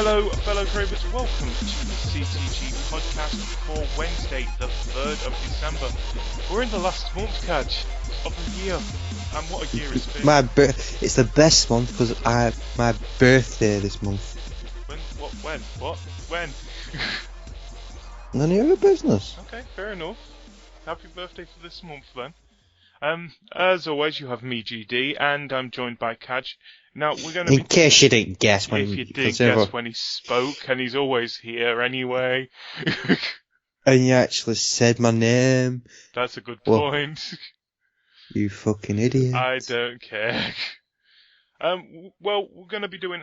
Hello, fellow Cravers. Welcome to the CTG Podcast for Wednesday, the 3rd of December. We're in the last month, Cajr, of the year. And what a year it's been. It's the best month because my birthday this month. When? None of your business. Okay, fair enough. Happy birthday for this month then. As always, you have me, GD, and I'm joined by Cajr. Now, we're going to In case you didn't guess when... If you did guess when he spoke, and he's always here anyway. And you actually said my name. That's a good point. You fucking idiot. I don't care. Well, we're going to be doing,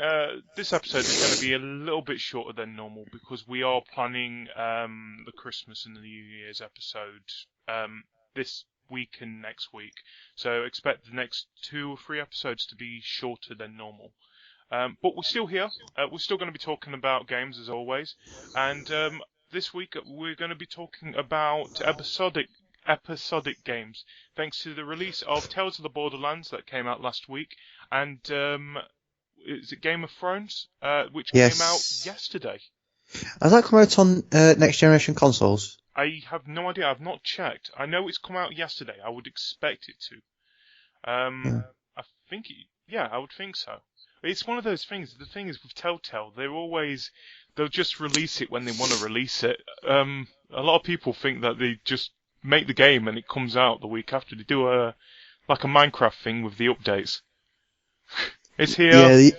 this episode is going to be a little bit shorter than normal because we are planning, the Christmas and the New Year's episode, this week and next week. So expect the next 2 or 3 episodes to be shorter than normal. But we're still here. We're still going to be talking about games as always. And, this week we're going to be talking about episodic games, thanks to the release of Tales of the Borderlands that came out last week, and is it Game of Thrones, which came out yesterday. Has that come out on next generation consoles? I have no idea. I've not checked. I know it's come out yesterday. I would expect it to. I think, I would think so. It's one of those things. The thing is with Telltale, they'll just release it when they want to release it. A lot of people think that they just make the game and it comes out the week after. They do like a Minecraft thing with the updates. It's here. Yeah, the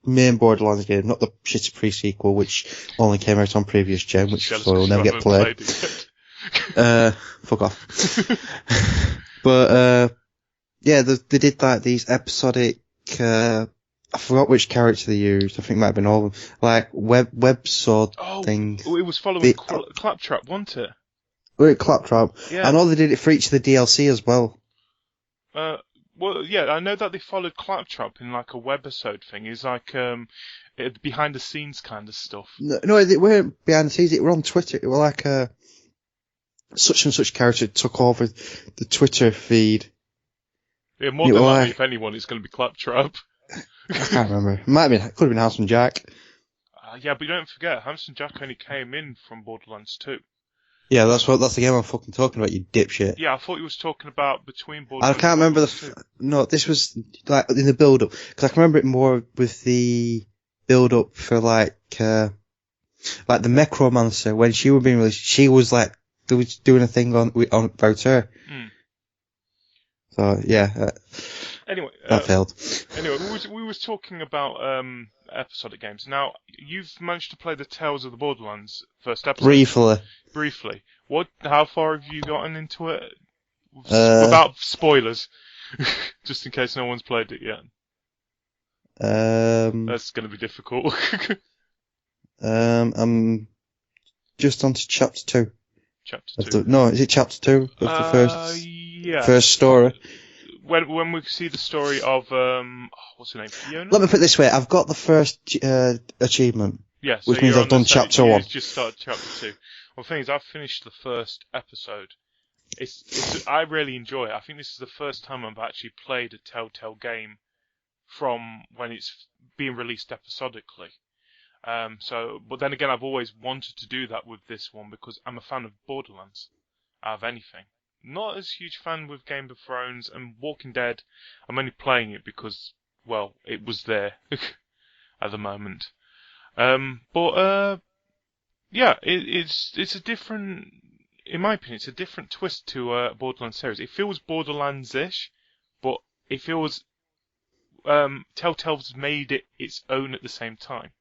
main Borderlands game, not the shitty pre-sequel, which only came out on previous gen, which so will never get played. Fuck off. But, they did like these episodic, I forgot which character they used. I think it might have been all of them. Like, websword thing. Oh, it was following Claptrap, wasn't it? Claptrap. Yeah. I know they did it for each of the DLC as well. I know that they followed Claptrap in like a webisode thing. It's like behind the scenes kind of stuff. No, it weren't behind the scenes. It were on Twitter. It were like such and such character took over the Twitter feed. Yeah, more than likely, if anyone, it's going to be Claptrap. I can't remember. Could have been Handsome Jack. Yeah, but don't forget, Handsome Jack only came in from Borderlands 2. Yeah, that's the game I'm fucking talking about, you dipshit. Yeah, I thought you was talking about between Borderlands. I can't remember no, this was like in the build-up, because I can remember it more with the build-up for like the Necromancer, when she was being released, she was like, they was doing a thing on about her. Mm. So, yeah. Anyway. That failed. Anyway, we was talking about, episodic games. Now, you've managed to play the Tales of the Borderlands first episode. Briefly. How far have you gotten into it? Without spoilers. Just in case no one's played it yet. That's gonna be difficult. I'm just on to chapter 2. Chapter 2? No, is it chapter 2 of the first story? When we see the story of, what's her name? Fiona? Let me put it this way, I've got the first achievement. Yeah, so which means I've done chapter 1. You just started chapter 2. Well, the thing is, I've finished the first episode. I really enjoy it. I think this is the first time I've actually played a Telltale game from when it's being released episodically. But then again, I've always wanted to do that with this one because I'm a fan of Borderlands, out of anything. Not as huge fan with Game of Thrones and Walking Dead. I'm only playing it because, well, it was there at the moment. It's a different, in my opinion, it's a different twist to Borderlands series. It feels Borderlands-ish, but it feels Telltale's made it its own at the same time.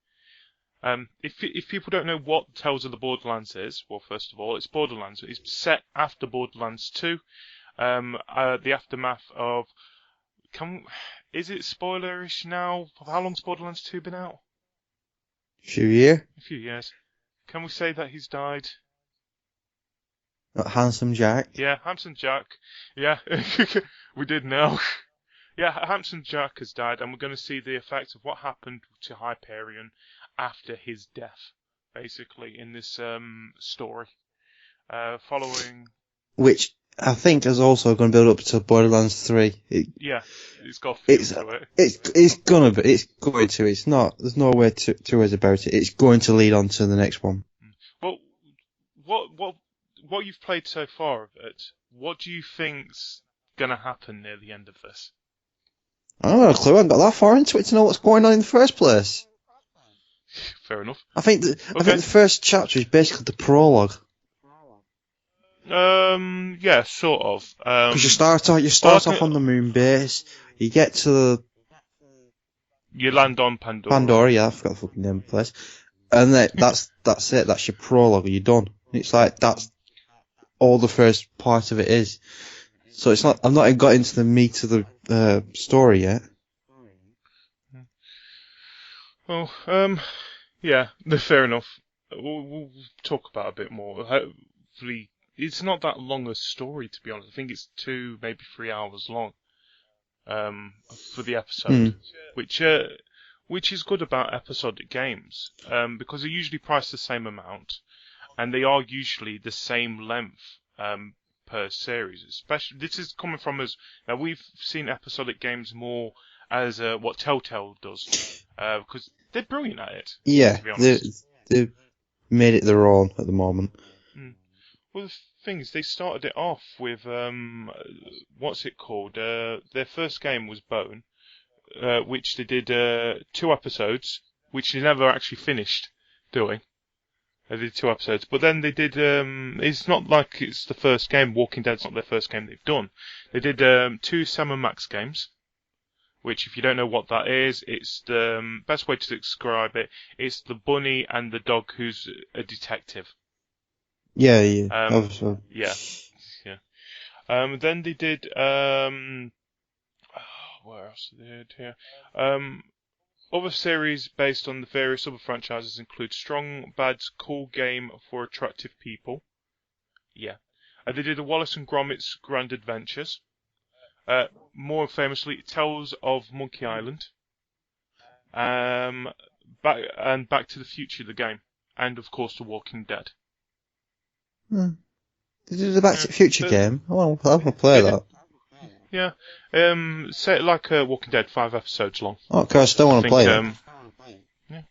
If people don't know what Tales of the Borderlands is, well, first of all, it's Borderlands. It's set after Borderlands 2, the aftermath of. Is it spoilerish now? How long's Borderlands 2 been out? A few years. Can we say that he's died? Not Handsome Jack? Yeah, Handsome Jack. Yeah, we did know. Yeah, Handsome Jack has died, and we're going to see the effects of what happened to Hyperion after his death, basically, in this story. Following... Which I think is also going to build up to Borderlands 3. It's got a feel to it. It's going to. It's not. There's no way two ways about it. It's going to lead on to the next one. Well, what you've played so far of it, what do you think's going to happen near the end of this? I don't have a clue. I haven't got that far into it to know what's going on in the first place. Fair enough. I think the first chapter is basically the prologue. Yeah, sort of. Because you start off on the moon base. You get to you land on Pandora. Pandora, yeah, I forgot the fucking name of the place. And that's it. That's your prologue. You're done. It's like that's all the first part of it is. So it's not. I've not even got into the meat of the story yet. Well, yeah, fair enough. We'll talk about it a bit more. Hopefully, it's not that long a story, to be honest. I think it's 2, maybe 3 hours long. For the episode, which is good about episodic games, because they're usually priced the same amount, and they are usually the same length per series. Especially, this is coming from us. Now we've seen episodic games more as what Telltale does, because they're brilliant at it. Yeah, to be honest. they've made it their own at the moment. Well, the thing is, they started it off with what's it called? Their first game was Bone, which they did 2 episodes, which they never actually finished doing. They did 2 episodes, but then they did. It's not like it's the first game. Walking Dead's not their first game they've done. They did 2 Sam & Max games, which, if you don't know what that is, it's the best way to describe it. It's the bunny and the dog who's a detective. Yeah. Yeah. Then they did, where else did they do here? Other series based on the various other franchises include Strong Bad's Cool Game for Attractive People. Yeah. They did the Wallace and Gromit's Grand Adventures. More famously, Tales of Monkey Island. Back to the Future, the game. And, of course, The Walking Dead. They did the Back to the Future game. I want to play that. Yeah. Say it like Walking Dead, 5 episodes long. Oh, okay, I still want to play it. Yeah.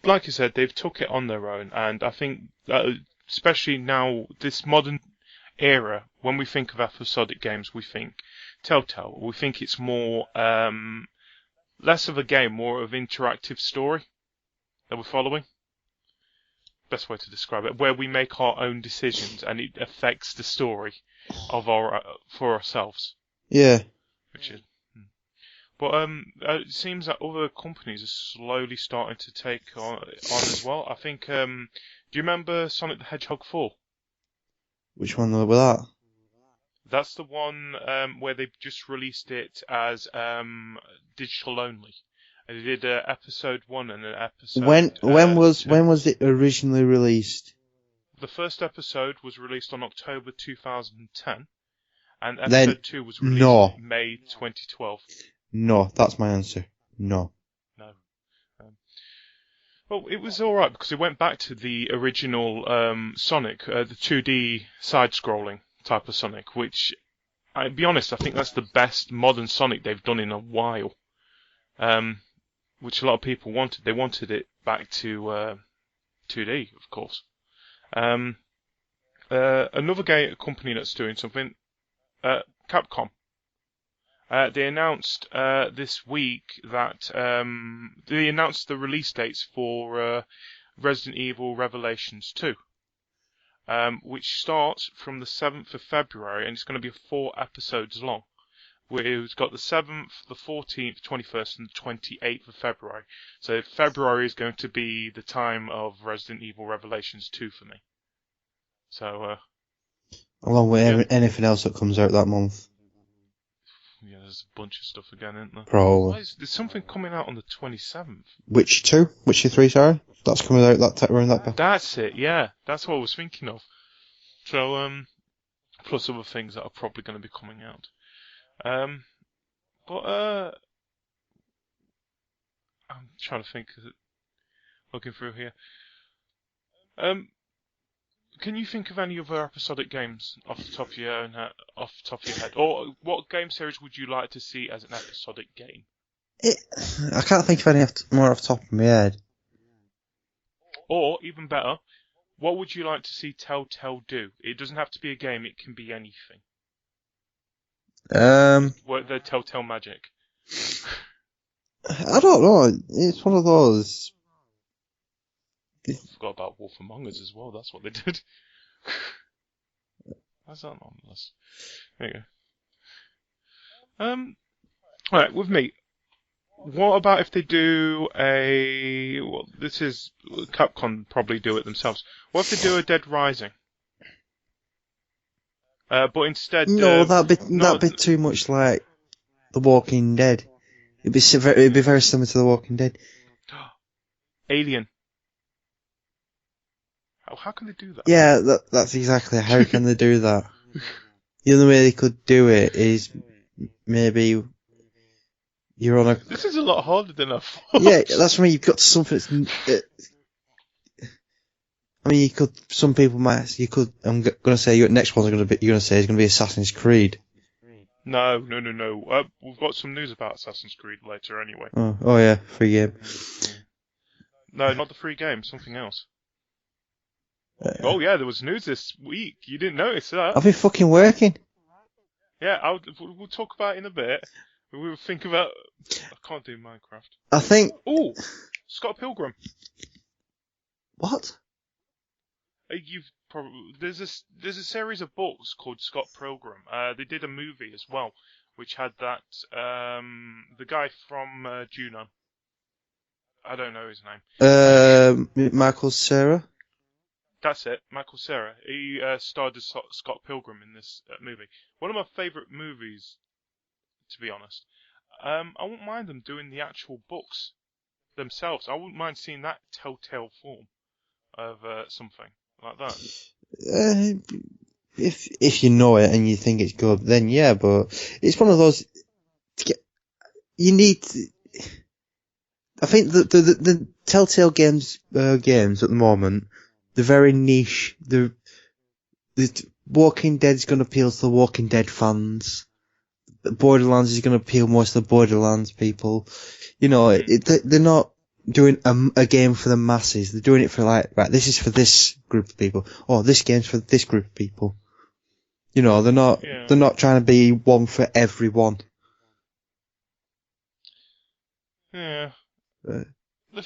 Like I said, they've took it on their own, and I think, especially now, this modern era, when we think of episodic games, we think Telltale. We think it's more, less of a game, more of interactive story that we're following. Best way to describe it, where we make our own decisions and it affects the story of for ourselves. Yeah. Which is, but it seems that other companies are slowly starting to take on as well. I think. Do you remember Sonic the Hedgehog 4? Which one was that? That's the one where they've just released it as digital only. They did episode 1 and an episode. When was it originally released? The first episode was released on October 2010, and episode 2 was released in May 2012. No, that's my answer. No. Well, it was alright because it went back to the original Sonic, the 2D side-scrolling type of Sonic, which, I'll be honest, I think that's the best modern Sonic they've done in a while. Which a lot of people wanted. They wanted it back to 2D, of course. Another company that's doing something, Capcom. They announced this week that they announced the release dates for Resident Evil Revelations 2, which starts from the 7th of February, and it's going to be 4 episodes long. We've got the 7th, the 14th, 21st, and the 28th of February. So February is going to be the time of Resident Evil Revelations 2 for me. So, along with anything else that comes out that month. Yeah, there's a bunch of stuff again, isn't there? Probably. There's something coming out on the 27th. Witcher 2? Witcher 3, sorry? That's coming out around that. That's it, yeah. That's what I was thinking of. So, plus other things that are probably going to be coming out. But I'm trying to think, looking through here. Can you think of any other episodic games off the top of your head, or what game series would you like to see as an episodic game? I can't think of any more off the top of my head. Or even better, what would you like to see Telltale do? It doesn't have to be a game; it can be anything. What the Telltale magic? I don't know. It's one of those. I forgot about Wolf Among Us as well. That's what they did. That's not on the list. There you go. Alright, with me. What about if they do this is Capcom probably do it themselves. What if they do a Dead Rising? But instead, no, that'd be too much like The Walking Dead. It'd be very similar to The Walking Dead. Alien. How can they do that? Yeah, that's exactly how can they do that. The only way they could do it is maybe you're on a. This is a lot harder than I thought. Yeah, that's when you've got something. I mean, you could. Some people might. You could. I'm gonna say your next one's gonna be. You're gonna say it's gonna be Assassin's Creed. No. We've got some news about Assassin's Creed later, anyway. Oh yeah, free game. No, not the free game. Something else. Oh yeah, there was news this week. You didn't notice that? I've been fucking working. Yeah, we'll talk about it in a bit. We'll think about. I can't do Minecraft. I think. Oh, Scott Pilgrim. What? You've probably there's a series of books called Scott Pilgrim. They did a movie as well, which had that the guy from Juno. I don't know his name. Michael Cera. That's it, Michael Cera. He starred as Scott Pilgrim in this movie. One of my favourite movies, to be honest. I wouldn't mind them doing the actual books themselves. I wouldn't mind seeing that Telltale form of something like that. If you know it and you think it's good, then yeah. But it's one of those. You need. I think the Telltale games at the moment. They're very niche. The Walking Dead's going to appeal to the Walking Dead fans. Borderlands is going to appeal most to the Borderlands people. You know, they're not doing a game for the masses. They're doing it for right, this is for this group of people. Or this game's for this group of people. You know, they're not trying to be one for everyone. Yeah. The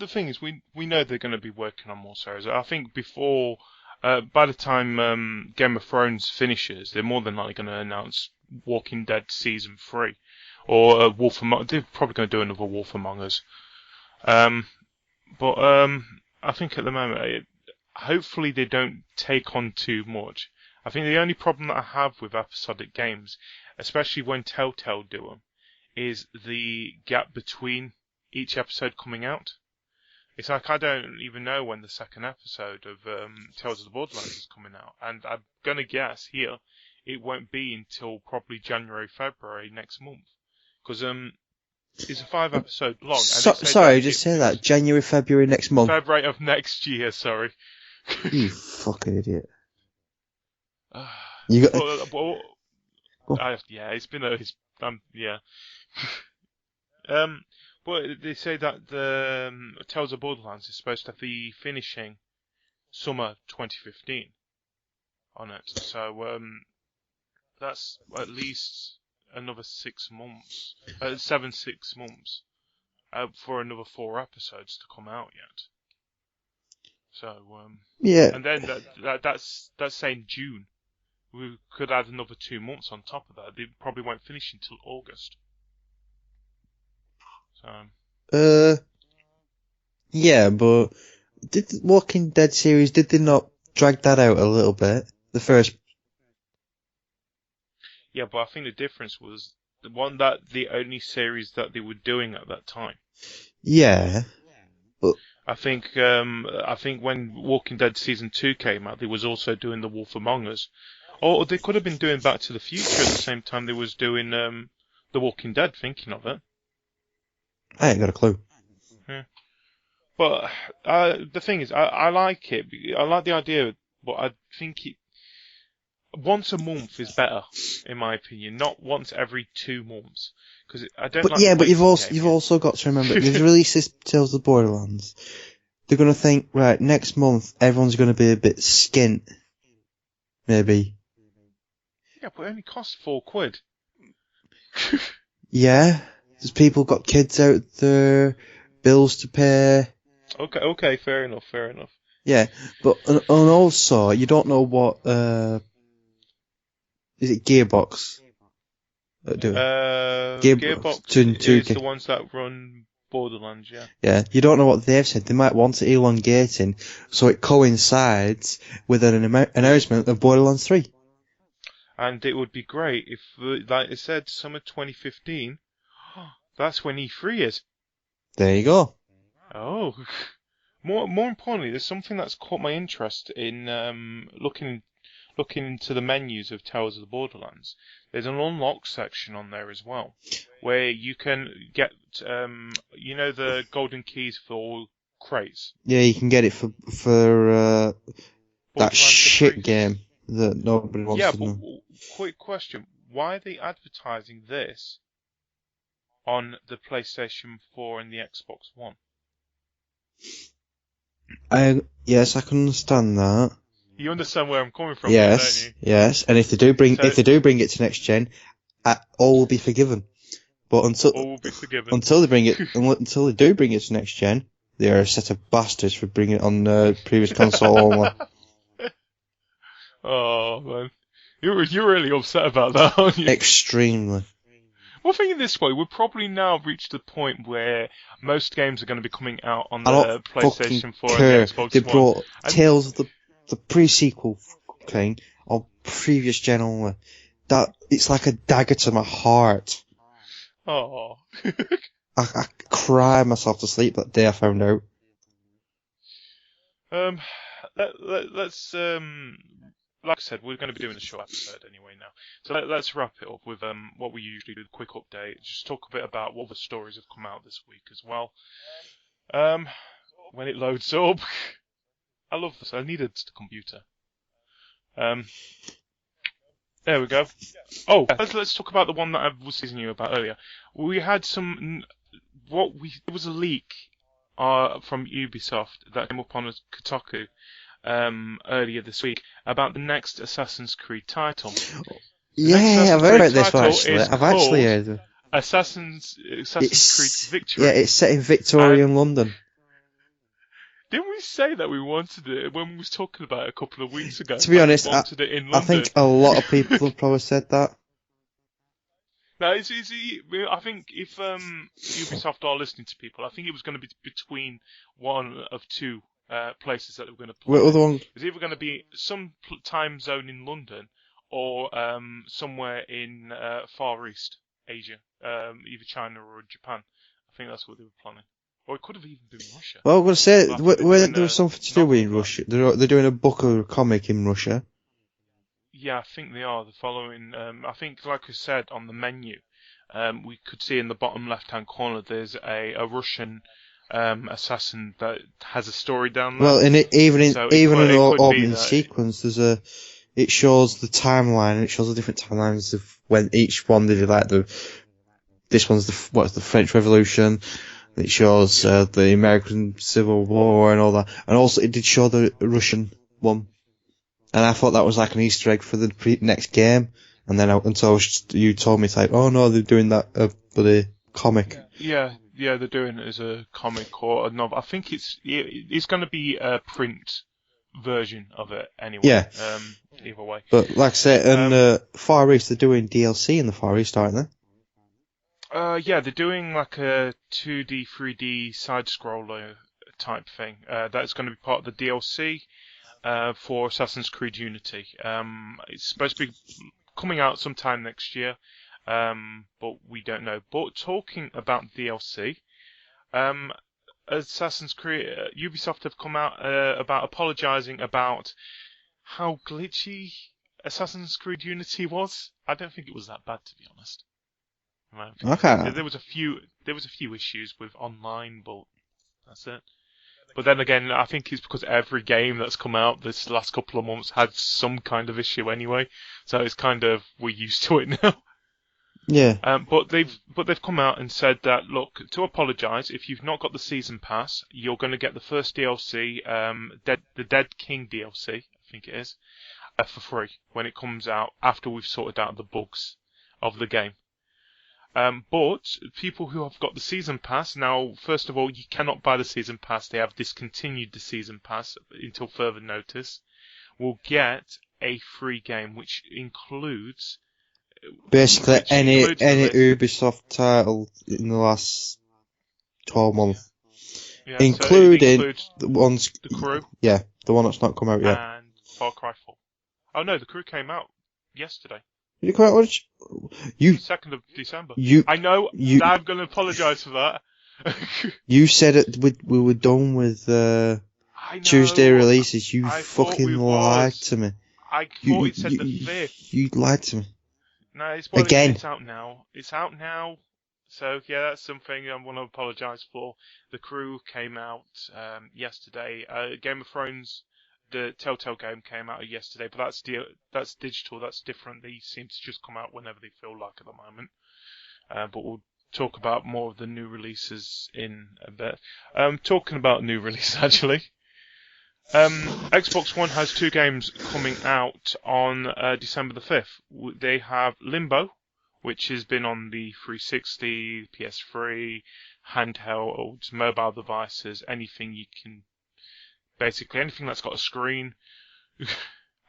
thing is, we know they're going to be working on more series. I think before, by the time Game of Thrones finishes, they're more than likely going to announce Walking Dead Season 3. Or Wolf Among Us. They're probably going to do another Wolf Among Us. But I think at the moment, hopefully they don't take on too much. I think the only problem that I have with episodic games, especially when Telltale do them, is the gap between each episode coming out. It's like I don't even know when the second episode of Tales of the Borderlands is coming out, and I'm gonna guess here it won't be until probably January, February next month, because it's a 5 episode long. Sorry, just say that January, February next month. February of next year. Sorry. You fucking idiot. You got. Yeah, it's been yeah. But they say that the Tales of Borderlands is supposed to be finishing summer 2015 on it. So that's at least another 6 months, 6 months, for another 4 episodes to come out yet. So yeah, and then that's saying June. We could add another 2 months on top of that. They probably won't finish until August. Yeah, but did the Walking Dead series, did they not drag that out a little bit? The first. Yeah, but I think the difference was the only series that they were doing at that time. Yeah. But I think when Walking Dead Season 2 came out, they was also doing The Wolf Among Us. Or they could have been doing Back to the Future at the same time they was doing The Walking Dead, thinking of it. I ain't got a clue. Yeah. But the thing is, I like it. I like the idea but I think once a month is better, in my opinion, not once every 2 months. Because I don't like. But you've also got to remember they've released this Tales of the Borderlands. They're gonna think, right, next month everyone's gonna be a bit skint, maybe. Yeah, but it only costs £4. Yeah, there's people got kids out there, bills to pay. Okay, fair enough. Yeah, but and also you don't know what is it Gearbox? Gearbox is the ones that run Borderlands, yeah. Yeah, you don't know what they've said. They might want it elongating so it coincides with an announcement of Borderlands 3. And it would be great if, like I said, summer 2015, that's when E3 is. There you go. Oh. More importantly, there's something that's caught my interest in looking into the menus of Tales of the Borderlands. There's an unlock section on there as well, where you can get, the golden keys for all crates. Yeah, you can get it for that shit game that nobody wants to know. Yeah, but quick question. Why are they advertising this on the PlayStation 4 and the Xbox One? Yes, I can understand that. You understand where I'm coming from, yes, don't you? Yes, and if they do bring it to next gen, all will be forgiven. But until they bring it, until they do bring it to next gen, they are a set of bastards for bringing it on the previous console only. Oh man, you're really upset about that, aren't you? Extremely. Well, thinking this way, we've probably now reached the point where most games are going to be coming out on the PlayStation 4 and the Xbox One. They brought Tales of the pre-sequel thing on previous gen only. That it's like a dagger to my heart. Oh. I cried myself to sleep that day I found out. Let's like I said, we're going to be doing a short episode anyway now. So let's wrap it up with what we usually do, a quick update. Just talk a bit about what other stories have come out this week as well. When it loads up, I love this. I needed the computer. There we go. Oh, let's talk about the one that I was teasing you about earlier. We had there was a leak from Ubisoft that came up on Kotaku earlier this week about the next Assassin's Creed title. Yeah, I've heard about this one actually. I've actually heard of it. Assassin's Creed Victory. Yeah, it's set in Victorian London. Didn't we say that we wanted it when we was talking about it a couple of weeks ago? To be honest, I think a lot of people have probably said that. No, I think if Ubisoft are listening to people, I think it was going to be between one of two places that they were going to play. What other one? It was either going to be some time zone in London or somewhere in Far East Asia, either China or Japan. I think that's what they were planning. Or it could have even been Russia. Well, I'm going to say, there was something to do with Russia. They're doing a book or a comic in Russia. Yeah, I think they are. The following, I think, like I said, on the menu, we could see in the bottom left-hand corner there's a Russian assassin that has a story down there. Well, even in an opening sequence, it shows the timeline, and it shows the different timelines of when each one did it. Like this one's the French Revolution. It shows the American Civil War and all that, and also it did show the Russian one. And I thought that was like an Easter egg for the next game, and then until you told me, it's like, oh no, they're doing that for the comic. Yeah, they're doing it as a comic or a novel. I think it's going to be a print version of it anyway. Yeah. Either way. But like I said, in Far East, they're doing DLC in the Far East, aren't they? Yeah, they're doing like a 2D, 3D side-scroller type thing. That's going to be part of the DLC for Assassin's Creed Unity. It's supposed to be coming out sometime next year, but we don't know. But talking about DLC, Assassin's Creed, Ubisoft have come out about apologising about how glitchy Assassin's Creed Unity was. I don't think it was that bad, to be honest. Okay. There was a few issues with online, but that's it. But then again, I think it's because every game that's come out this last couple of months had some kind of issue anyway. So it's kind of, we're used to it now. Yeah. But they've come out and said that, look, to apologise, if you've not got the season pass, you're going to get the first DLC, the Dead King DLC, I think it is, for free when it comes out after we've sorted out the bugs of the game. But people who have got the season pass now, first of all, you cannot buy the season pass. They have discontinued the season pass until further notice. Will get a free game, which includes basically any Ubisoft title in the last 12 months, including the ones, the Crew, yeah, the one that's not come out yet, and Far Cry 4. Oh no, the Crew came out yesterday. Did it come out? You 2nd of December. I know. I'm going to apologise for that. You said it. We were done with Tuesday releases. You fucking lied to me. I thought it said the 5th. You lied to me. No, it's out now. It's out now. So yeah, that's something I want to apologise for. The Crew came out yesterday. Game of Thrones, the Telltale game, came out yesterday, but that's digital. That's different. They seem to just come out whenever they feel like at the moment. But we'll talk about more of the new releases in a bit. Talking about new releases, actually. Xbox One has 2 games coming out on December the 5th. They have Limbo, which has been on the 360, PS3, handhelds, mobile devices, anything you can... Basically anything that's got a screen.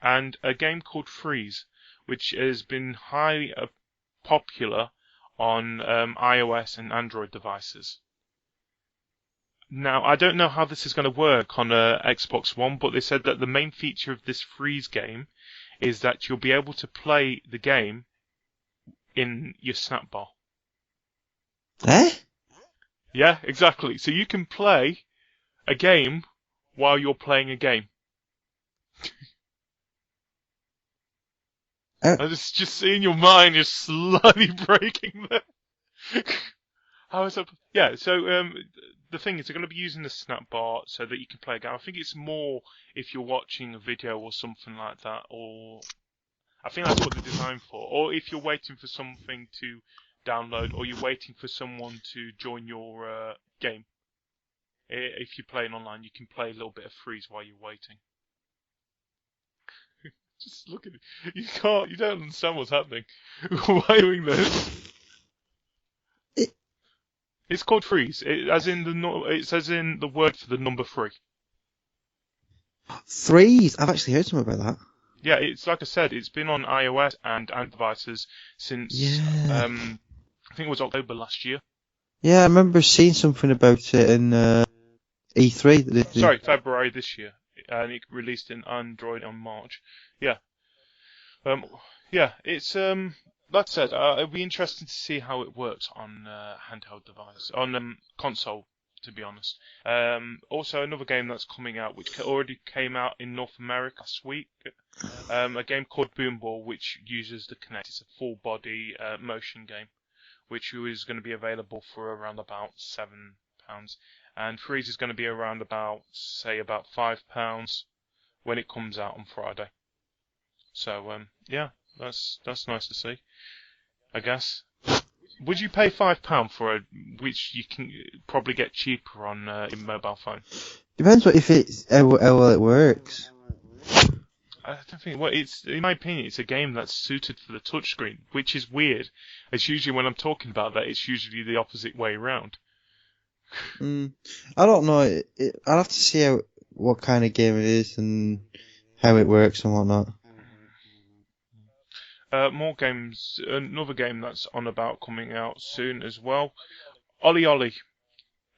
And a game called Freeze, which has been highly popular on iOS and Android devices. Now, I don't know how this is going to work on Xbox One, but they said that the main feature of this Freeze game is that you'll be able to play the game in your snap bar. Eh? Yeah, exactly. So you can play a game while you're playing a game. I just seeing your mind just slightly breaking there. How is that? Yeah, so the thing is, they're going to be using the snap bar so that you can play a game. I think it's more if you're watching a video or something like that, or I think that's what they're designed for. Or if you're waiting for something to download, or you're waiting for someone to join your game. If you're playing online, you can play a little bit of Freeze while you're waiting. Just look at it. You don't understand what's happening. Why are you doing this? It's called Freeze. It's as in the word for the number 3. Freeze? I've actually heard something about that. Yeah, it's like I said, it's been on iOS and Android devices since I think it was October last year. Yeah, I remember seeing something about it in E3. Sorry, February this year, and it released in Android on March. Yeah, it's like I said, it'll be interesting to see how it works on handheld device, on console, to be honest. Also, another game that's coming out, which already came out in North America last week, a game called Boomball, which uses the Kinect. It's a full-body motion game, which is going to be available for around about £7. And Freeze is going to be around about £5 when it comes out on Friday. So, yeah, that's nice to see, I guess. Would you pay £5 for which you can probably get cheaper on in mobile phone? Depends how well it works. I don't think. Well, in my opinion, it's a game that's suited for the touchscreen, which is weird. It's usually when I'm talking about that, it's usually the opposite way around. I don't know. I'll have to see what kind of game it is and how it works and whatnot. More games. Another game that's on about coming out soon as well. Ollie Ollie.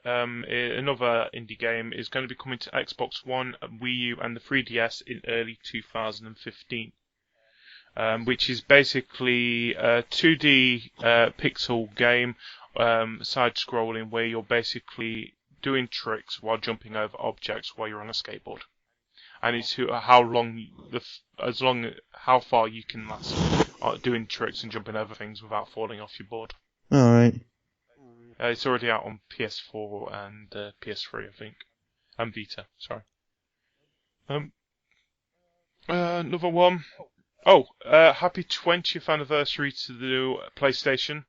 Another indie game is going to be coming to Xbox One, Wii U, and the 3DS in early 2015. Which is basically a 2D pixel game, side-scrolling, where you're basically doing tricks while jumping over objects while you're on a skateboard. And it's how far you can last doing tricks and jumping over things without falling off your board. Alright. It's already out on PS4 and PS3, I think. And Vita, sorry. Another one. Oh, happy 20th anniversary to the PlayStation.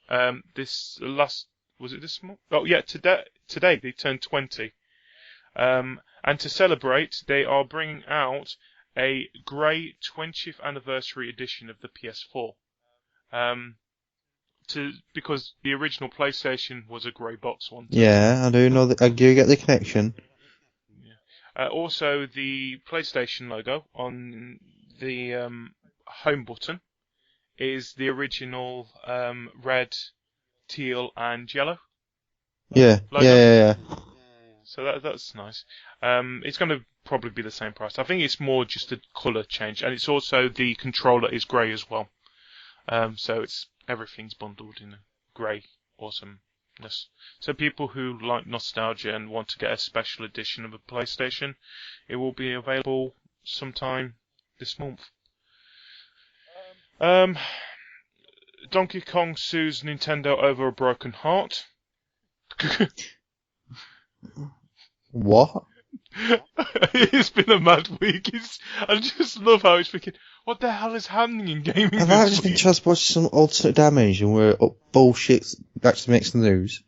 Was it this month? Oh yeah, today they turned 20. And to celebrate, they are bringing out a grey 20th anniversary edition of the PS4. Because the original PlayStation was a grey box one. Yeah, I do know that. I do get the connection. Yeah. Also, the PlayStation logo on the home button is the original red, teal, and yellow. Yeah, logo. yeah. So that's nice. It's going to probably be the same price. I think it's more just a colour change, and it's also the controller is grey as well. So everything's bundled in grey awesomeness. So people who like nostalgia and want to get a special edition of a PlayStation, it will be available sometime this month. Donkey Kong sues Nintendo over a broken heart. What? It's been a mad week. I just love how he's thinking, what the hell is happening in gaming Have this I just been trying to watch some alternate dimension where bullshit actually makes the news?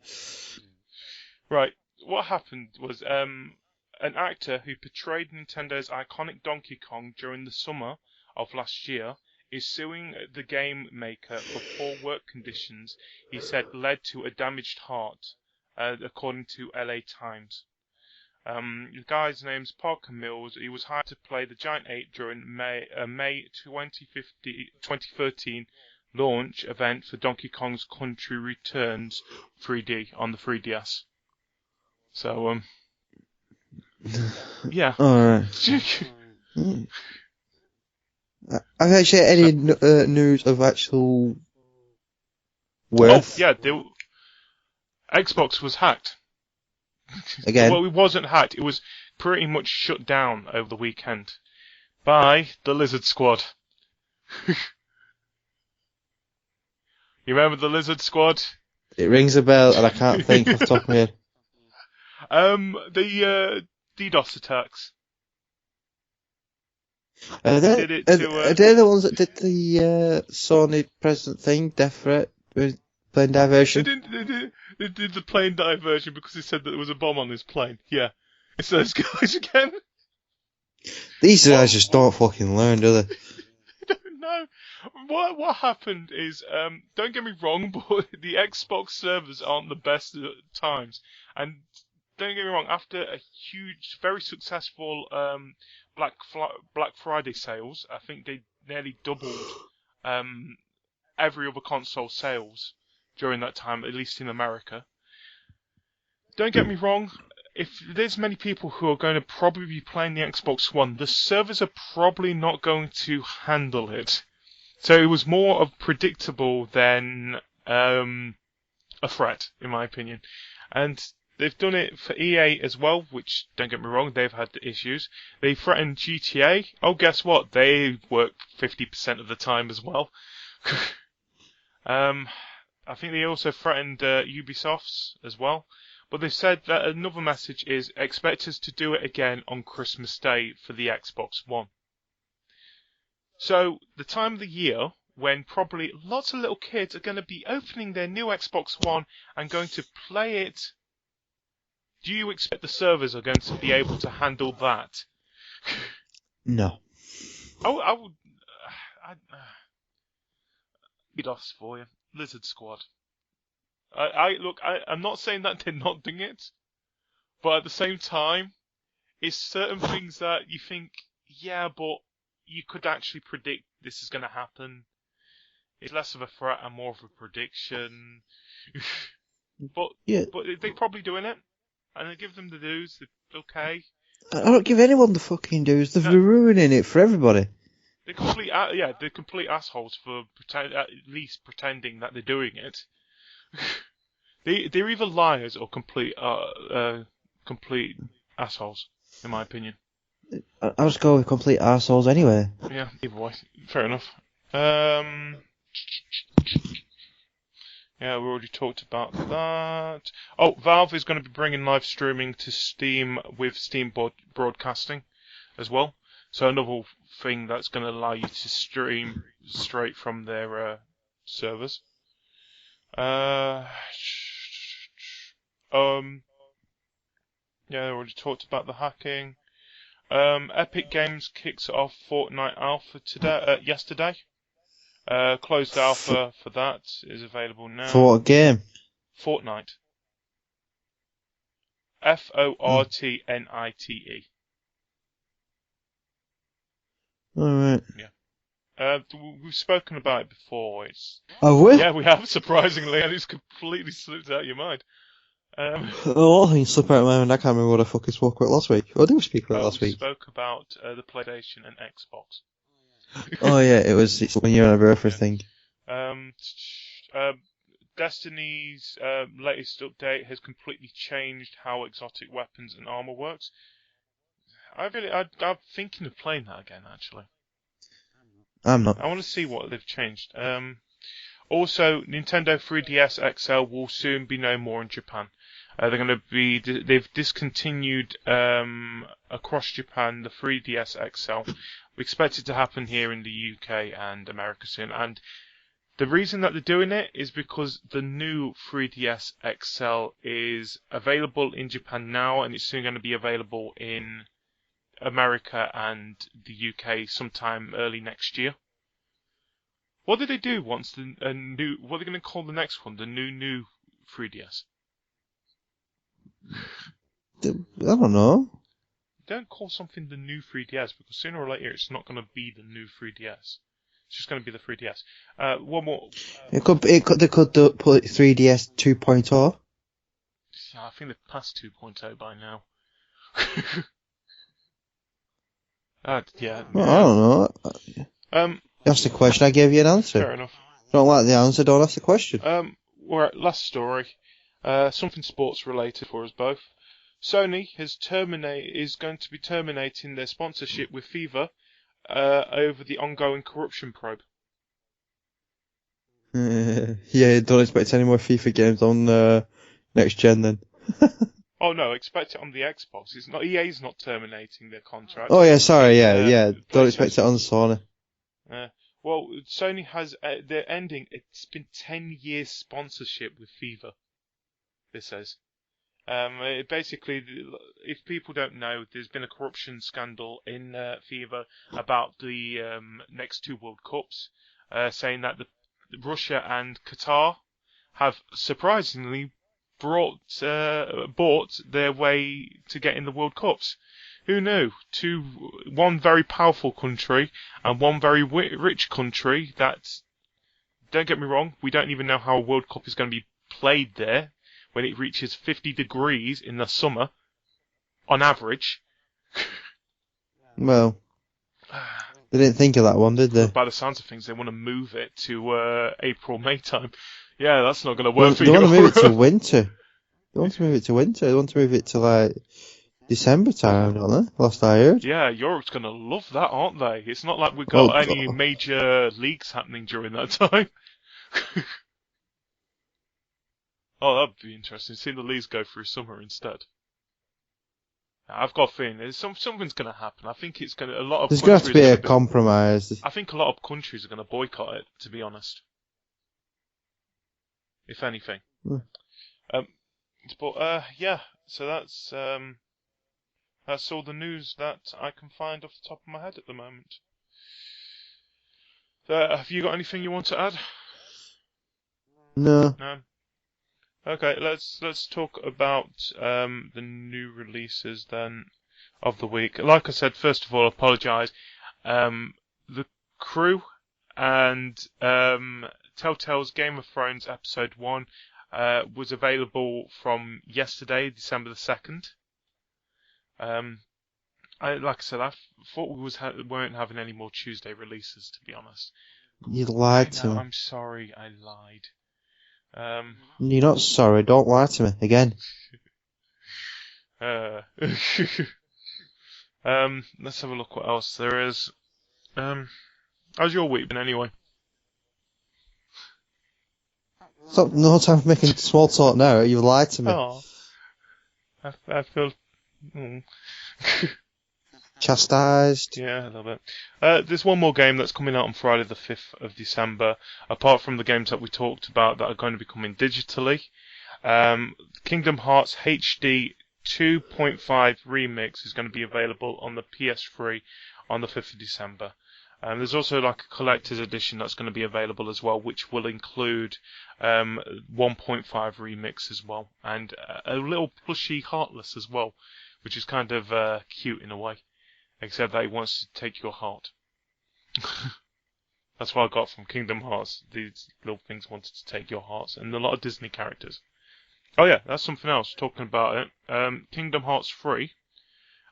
Right. What happened was an actor who portrayed Nintendo's iconic Donkey Kong during the summer of last year is suing the game maker for poor work conditions he said led to a damaged heart, according to LA Times. The guy's name's Parker Mills. He was hired to play the Giant Ape during May 2013 launch event for Donkey Kong's Country Returns 3D on the 3DS. So, yeah. Alright. Have you actually had any news of actual worth? Oh, yeah, Xbox was hacked. Again? Well, it wasn't hacked. It was pretty much shut down over the weekend by the Lizard Squad. You remember the Lizard Squad? It rings a bell, and I can't think off the top of my head. The DDoS attacks. Are they the ones that did the Sony President thing, Death Threat, plane diversion? They did the plane diversion because he said that there was a bomb on his plane. Yeah. It's those guys again. These guys just don't fucking learn, do they? I don't know. What happened is, don't get me wrong, but the Xbox servers aren't the best at times. And don't get me wrong, after a huge, very successful Black Friday sales, I think they nearly doubled every other console sales during that time, at least in America. Don't get me wrong, if there's many people who are going to probably be playing the Xbox One, the servers are probably not going to handle it. So it was more of predictable than a threat, in my opinion. And they've done it for EA as well, which, don't get me wrong, they've had issues. They threatened GTA. Oh, guess what? They work 50% of the time as well. I think they also threatened Ubisoft's as well. But they've said that another message is expect us to do it again on Christmas Day for the Xbox One. So, the time of the year when probably lots of little kids are going to be opening their new Xbox One and going to play it, do you expect the servers are going to be able to handle that? No. I would... DDoS for you. Lizard Squad. I'm not saying that they're not doing it, but at the same time, it's certain things that you think, yeah, but you could actually predict this is going to happen. It's less of a threat and more of a prediction. but they're probably doing it, and I give them the dues. They're okay. I don't give anyone the fucking dues. They're ruining it for everybody. They're complete assholes for at least pretending that they're doing it. They're either liars or complete assholes, in my opinion. I'll just go with complete assholes anyway. Yeah, either way. Fair enough. Yeah, we already talked about that. Oh, Valve is going to be bringing live streaming to Steam with Steam Broadcasting as well. So another thing that's going to allow you to stream straight from their servers. Yeah, I already talked about the hacking. Epic Games kicks off Fortnite Alpha yesterday. Closed alpha for that is available now. For what game? Fortnite. Fortnite. Alright. Yeah. We've spoken about it before. Have we? Yeah, we have, surprisingly, and it's completely slipped out of your mind. A lot of things slip out of my mind. I can't remember what I fucking spoke about last week. Or did we speak about last week? We spoke about the PlayStation and Xbox. Oh yeah, it's 1 year anniversary thing. Destiny's latest update has completely changed how exotic weapons and armor works. I'm thinking of playing that again, actually. I'm not. I want to see what they've changed. Also, Nintendo 3DS XL will soon be no more in Japan. They've discontinued across Japan the 3DS XL. We expect it to happen here in the UK and America soon. And the reason that they're doing it is because the new 3DS XL is available in Japan now, and it's soon going to be available in America and the UK sometime early next year. What did they do once what are they going to call the next one? The new 3DS? I don't know. Don't call something the new 3DS, because sooner or later it's not going to be the new 3DS. It's just going to be the 3DS. One more. They could put 3DS 2.0. I think they've passed 2.0 by now. Yeah. Well, I don't know. You asked a question, I gave you an answer. Fair enough. Don't like the answer, don't ask the question. Right, last story. Something sports related for us both. Sony is going to be terminating their sponsorship with FIFA over the ongoing corruption probe. Yeah, don't expect any more FIFA games on next gen then. Oh no, expect it on the Xbox. It's not EA's not terminating their contract. Oh yeah, sorry, yeah. Don't expect it on Sony. Well, Sony has they're ending. It's been 10 years sponsorship with FIFA. This says. Basically, if people don't know, there's been a corruption scandal in FIFA about the next two World Cups, saying that Russia and Qatar have surprisingly bought their way to get in the World Cups. Who knew? One very powerful country and one very rich country that, don't get me wrong, we don't even know how a World Cup is going to be played there when it reaches 50 degrees in the summer, on average. Well, they didn't think of that one, did they? By the sounds of things, they want to move it to April, May time. Yeah, that's not going to work for you. They want to move it to winter. They want to move it to winter. They want to move it to, like, December time, don't they? Last I heard. Yeah, Europe's going to love that, aren't they? It's not like we've got any major leagues happening during that time. Oh, that'd be interesting. See the leagues go through summer instead. I've got a feeling something's going to happen. I think it's going to. There's going to have to be a compromise. I think a lot of countries are going to boycott it, to be honest. If anything. Yeah. So that's all the news that I can find off the top of my head at the moment. Have you got anything you want to add? No. No. Okay, let's talk about the new releases then of the week. Like I said, first of all, I apologise. The Crew and Telltale's Game of Thrones Episode 1 was available from yesterday, December the 2nd. Like I said, I thought we weren't having any more Tuesday releases, to be honest. You lied to me. I'm sorry, I lied. You're not sorry, don't lie to me again. Let's have a look what else there is. How's your week been anyway? Stop, no time for making small talk now. You lied to me. Oh. I feel... Chastised. Yeah, a little bit. There's one more game that's coming out on Friday the 5th of December, apart from the games that we talked about that are going to be coming digitally. Kingdom Hearts HD 2.5 Remix is going to be available on the PS3 on the 5th of December. There's also like a collector's edition that's going to be available as well, which will include 1.5 Remix as well, and a little plushy Heartless as well, which is kind of cute in a way, except that he wants to take your heart. That's what I got from Kingdom Hearts. These little things wanted to take your hearts, and a lot of Disney characters. Oh yeah, that's something else. Talking about it, Kingdom Hearts 3.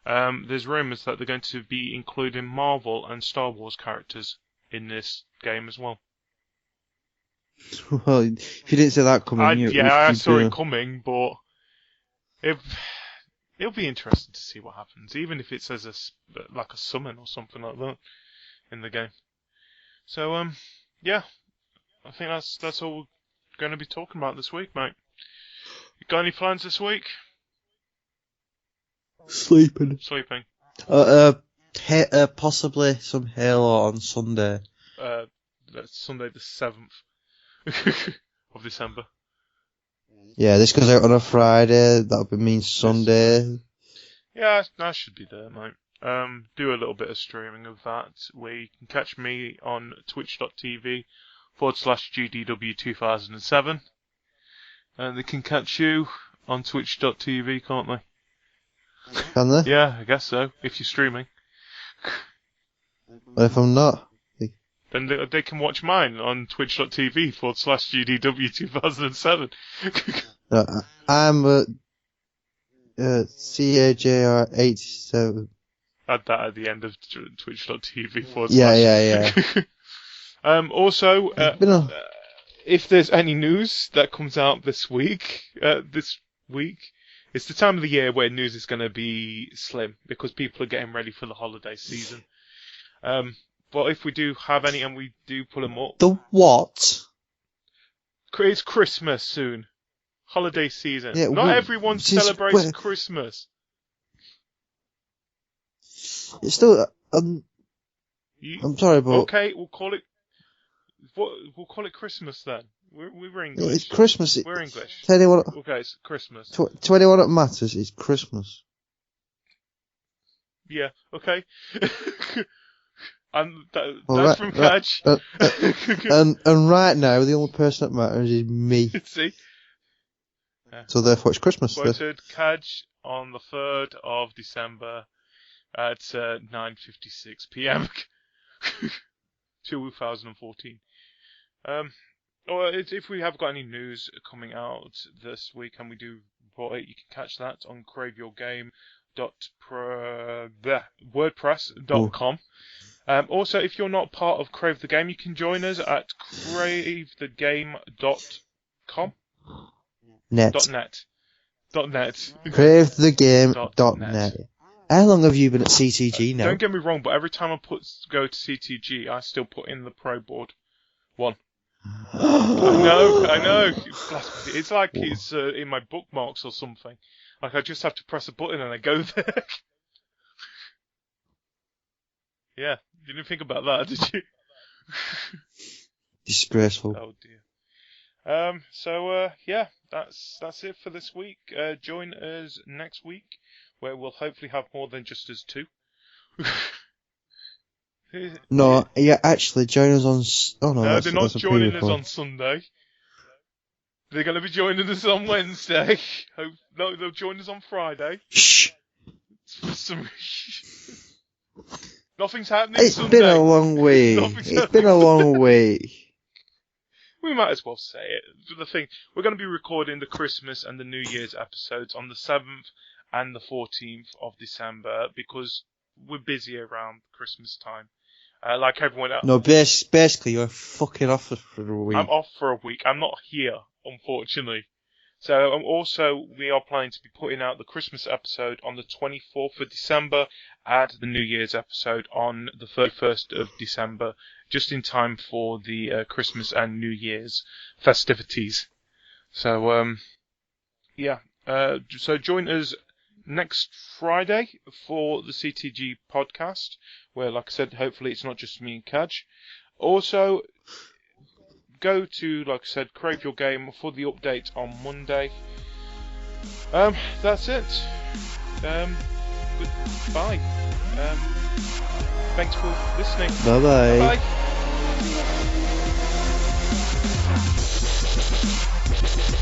There's rumours that they're going to be including Marvel and Star Wars characters in this game as well. Well, if you didn't see that coming, I saw it coming, but it'll be interesting to see what happens, even if it says like a summon or something like that in the game. So yeah, I think that's all we're going to be talking about this week, mate. You got any plans this week? Sleeping. Possibly some Halo on Sunday. That's Sunday the 7th of December. Yeah, this goes out on a Friday. That would mean Sunday. Yeah, I should be there, mate. Do a little bit of streaming of that. You can catch me on twitch.tv/GDW2007. And they can catch you on twitch.tv, can't they? Can they? Yeah, I guess so, if you're streaming. But if I'm not? Then they can watch mine on twitch.tv/GDW2007. I'm Cajr87. Add that at the end of twitch.tv/. Yeah. Also, if there's any news that comes out this week, it's the time of the year where news is going to be slim because people are getting ready for the holiday season. But if we do have any, and we do pull them up... The what? It's Christmas soon. Holiday season. Yeah, not everyone celebrates Christmas. It's still... I'm sorry, but... Okay, we'll call it Christmas then. We're English. It's Christmas. We're English. Tell you what... Okay, it's Christmas. To anyone that matters, it's Christmas. Yeah, okay. And that's from Cajr. And right now, the only person that matters is me. See? So therefore it's Christmas. Quoted Cajr on the 3rd of December at 9:56 p.m. 2014. Or if we have got any news coming out this week and we do report it, you can catch that on craveyourgame.wordpress.com. Also, if you're not part of Crave the Game, you can join us at cravethegame.com. Net. Cravethegame.net. How long have you been at CTG now? Don't get me wrong, but every time I go to CTG, I still put in the Pro Board 1. I know. It's like it's in my bookmarks or something. Like I just have to press a button and I go there. Yeah, you didn't think about that, did you? Disgraceful. Oh dear. Yeah, that's it for this week. Join us next week, where we'll hopefully have more than just us two. No, yeah, actually, join us on... Oh no, they're not joining us on Sunday. They're going to be joining us on Wednesday. No, they'll join us on Friday. Shh. Nothing's happening It's Sunday. Been a long week. It's been a long week. We might as well say it. The thing, we're going to be recording the Christmas and the New Year's episodes on the 7th and the 14th of December because we're busy around Christmas time. Like everyone else. No, basically you're fucking off for a week. I'm off for a week. I'm not here, unfortunately. So also we are planning to be putting out the Christmas episode on the 24th of December and the New Year's episode on the 31st of December, just in time for the Christmas and New Year's festivities. So so join us next Friday for the CTG podcast, where, like I said, hopefully it's not just me and Cajr. Also, go to, like I said, Crave Your Game for the update on Monday. That's it. Goodbye. Thanks for listening. Bye-bye. Bye.